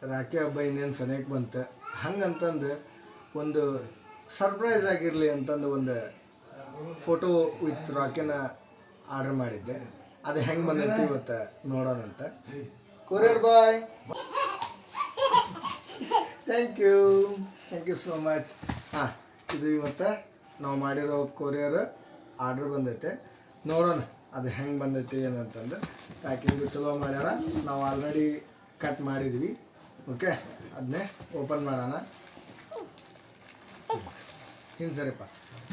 ರಾಖಿ ಹಬ್ಬ ಇನ್ನೇನು ಸನೇಕ್ಕೆ ಬಂತು ಹಂಗಂತಂದು ಒಂದು ಸರ್ಪ್ರೈಸ್ ಆಗಿರಲಿ ಅಂತಂದು ಒಂದು ಫೋಟೋ ವಿತ್ ರಾಕಿನ ಆರ್ಡರ್ ಮಾಡಿದ್ದೆ. ಅದು ಹೆಂಗೆ ಬಂದೈತಿ ಇವತ್ತು ನೋಡೋಣ ಅಂತ. Courier boy, thank you so much. ಹಾಂ, ಇದು ಇವತ್ತು ನಾವು ಮಾಡಿರೋ ಕೊರಿಯರ್ ಆರ್ಡ್ರ್ ಬಂದೈತೆ. ನೋಡೋಣ ಅದು ಹೆಂಗೆ ಬಂದೈತಿ ಏನಂತಂದು. ಪ್ಯಾಕಿಂಗು ಚಲೋ ಮಾಡ್ಯಾರ, ನಾವು ಆಲ್ರೆಡಿ ಕಟ್ ಮಾಡಿದ್ವಿ. ಓಕೆ, ಅದನ್ನೇ ಓಪನ್ ಮಾಡೋಣ. ಹಿಂಗೆ ಸರಿಪ್ಪ,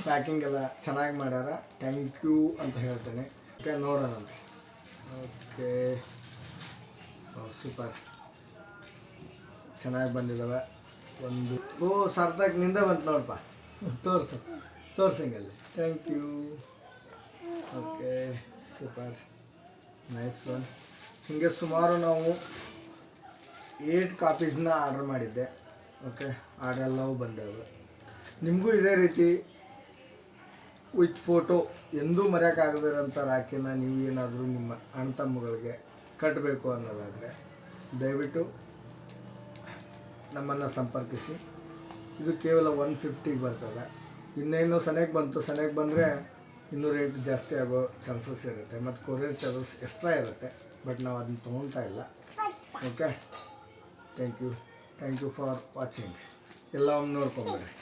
ಪ್ಯಾಕಿಂಗ್ ಎಲ್ಲ ಚೆನ್ನಾಗಿ ಮಾಡ್ಯಾರ, ಥ್ಯಾಂಕ್ ಯು ಅಂತ ಹೇಳ್ತೇನೆ. ಓಕೆ, ನೋಡೋಣ. ಓಕೆ, ಸೂಪರ್, ಚೆನ್ನಾಗಿ ಬಂದಿದ್ದಾವೆ. ಒಂದು ಸಾರ್ಥಕ್ ನಿಂದ ಬಂತು ನೋಡಪ್ಪ, ತೋರ್ಸಂಗಲ್ಲಿ. Thank you. Okay, super, nice one. ಹೀಗೆ ಸುಮಾರು ನಾವು 8 ಕಾಪೀಸ್ನ ಆರ್ಡರ್ ಮಾಡಿದ್ದೆ. ಓಕೆ, ಆರ್ಡರ್ ಎಲ್ಲವೂ ಬಂದವು. ನಿಮಗೂ ಇದೇ ರೀತಿ ವಿತ್ ಫೋಟೋ ಎಂದೂ ಮರೆಯೋಕ್ಕಾಗದಿರೋಂಥ ರಾಖಿನ ನೀವು ಏನಾದರೂ ನಿಮ್ಮ ಅಣ್ಣ ತಮ್ಮಗಳಿಗೆ ಕಟ್ಟಬೇಕು ಅನ್ನೋದಾದರೆ ದಯವಿಟ್ಟು ನಮ್ಮನ್ನು ಸಂಪರ್ಕಿಸಿ. ಇದು ಕೇವಲ 150ಗೆ ಬರ್ತದೆ. ಇನ್ನೇನು ಸನೇಗೆ ಬಂತು, ಸನೇಗೆ ಬಂದರೆ ಇನ್ನೂ ರೇಟ್ ಜಾಸ್ತಿ ಆಗೋ ಚಾನ್ಸಸ್ ಇರುತ್ತೆ, ಮತ್ತು ಕೊರಿಯರ್ ಚಾರ್ಜಸ್ ಎಕ್ಸ್ಟ್ರಾ ಇರುತ್ತೆ. ಬಟ್ ನಾವು ಅದನ್ನ ತೊಗೊಳ್ತಾ ಇಲ್ಲ. Okay, thank you for watching. ಎಲ್ಲ ಒಮ್ಮೆ ನೋಡ್ಕೊಂಬಿಡ್ರಿ.